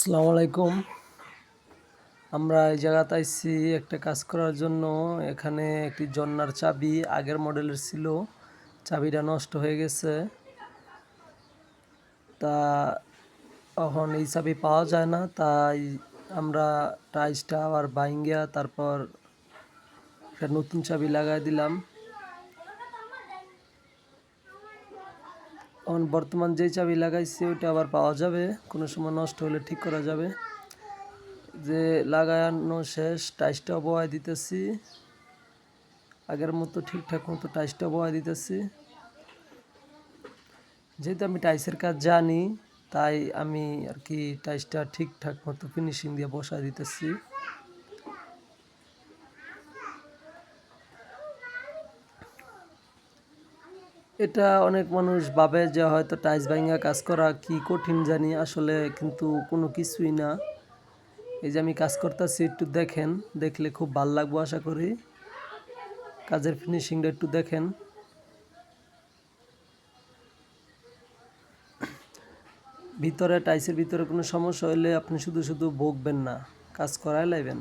আসসালামু আলাইকুম। আমরা এই জায়গাতে আইছি একটা কাজ করার জন্য। এখানে একটি জন্নার চাবি আগের মডেলের ছিল, চাবিটা নষ্ট হয়ে গেছে। তা এখন এই চাবি পাওয়া যায় না, তাই আমরা টাইসটা আবার ভাইঙ্গা তারপর একটা নতুন চাবি লাগাই দিলাম। এখন বর্তমান যেই চাবি লাগাইছি ওইটা আবার পাওয়া যাবে, কোনো সময় নষ্ট হলে ঠিক করা যাবে। যে লাগানো শেষ, টাইসটা বয়াই দিতেছি আগের মতো, ঠিকঠাক মতো টাইসটা বয়াই দিতেছি। যেহেতু আমি টাইসের কাজ জানি, তাই আমি আর কি টাইসটা ঠিকঠাক মতো ফিনিশিং দিয়ে বসাই দিতেছি। এটা অনেক মানুষ ভাবে যে হয়তো টাইস ভাঙা কাজ করা কি কঠিন জানি, আসলে কিন্তু কোনো কিছুই না। এই যে আমি কাজ করতেছি, একটু দেখেন, দেখলে খুব ভালো লাগবে আশা করি। কাজের ফিনিশিংটা একটু দেখেন। ভিতরে টাইসের ভিতরে কোনো সমস্যা হলে আপনি শুধু শুধু বকবেন না, কাজ করাই লাইবেন।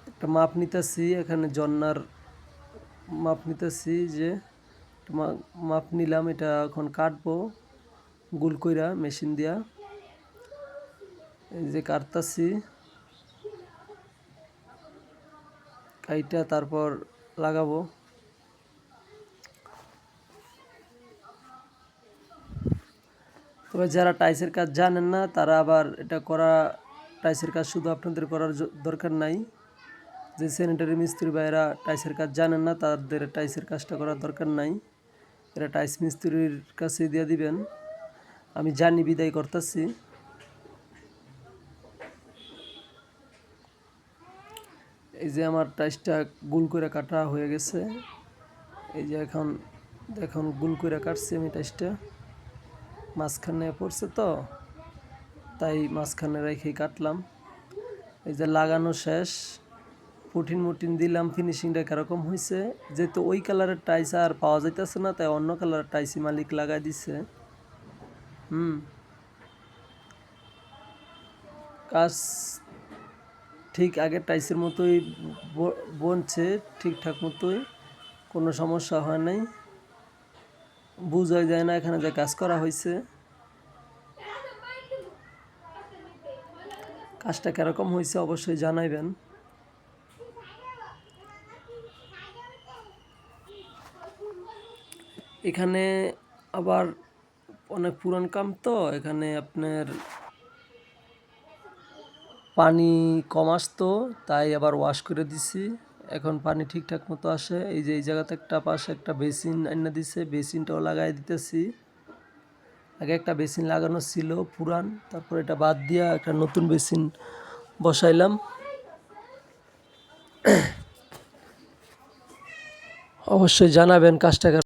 একটা মাপ নিতেছি, এখানে জন্নার মাপ নিতেছি, যে মাপ নিলাম। এটা এখন কাটবো গোল কইরা মেশিন দিয়া। এই যে কাটতাছি, কাইটা তারপর লাগাবো। তবে যারা টাইসের কাজ জানেন না, তারা আবার এটা করা, টাইসের কাজ শুধু আপনাদের করার দরকার নাই। যে স্যানিটারি মিস্ত্রি ভাইয়েরা টাইসের কাজ জানেন না, তাদের টাইসের কাজটা করার দরকার নাই। এরা টাইস মিস্ত্রির কাছে দিয়ে দিবেন। আমি জানি বিদায় করতেছি। এই যে আমার টাইসটা গোল করে কাটা হয়ে গেছে। এই যে এখন গোল করে কাটছি আমি টাইসটা, মাঝখানে পড়ছে তো, তাই মাঝখানে রেখেই কাটলাম। এই যে লাগানো শেষ, পুটিন মুটিন দিলাম। ফিনিশিংটা কীরকম হয়েছে, যেহেতু ওই কালারের টাইস আর পাওয়া যাইতেছে না, তাই অন্য কালারের টাইসই মালিক লাগাই দিছে। কাজ ঠিক আগের টাইসের মতোই বনছে, ঠিকঠাক মতোই, কোনো সমস্যা হয় নাই। বোঝাই যায় না এখানে যে কাজ করা হয়েছে। কাজটা কীরকম হয়েছে অবশ্যই জানাইবেন। এখানে আবার অনেক পুরান কাম তো, এখানে আপনার পানি কম আসতো, তাই আবার ওয়াশ করে দিছি। এখন পানি ঠিকঠাক মতো আসে। এই যে এই জায়গাতে একটা পাশে একটা বেসিন আইনা দিছে, বেসিনটাও লাগাই দিতেছি। আগে একটা বেসিন লাগানো ছিল পুরান, তারপর এটা বাদ দিয়া একটা নতুন বেসিন বসাইলাম। অবশ্যই জানাবেন কাজটা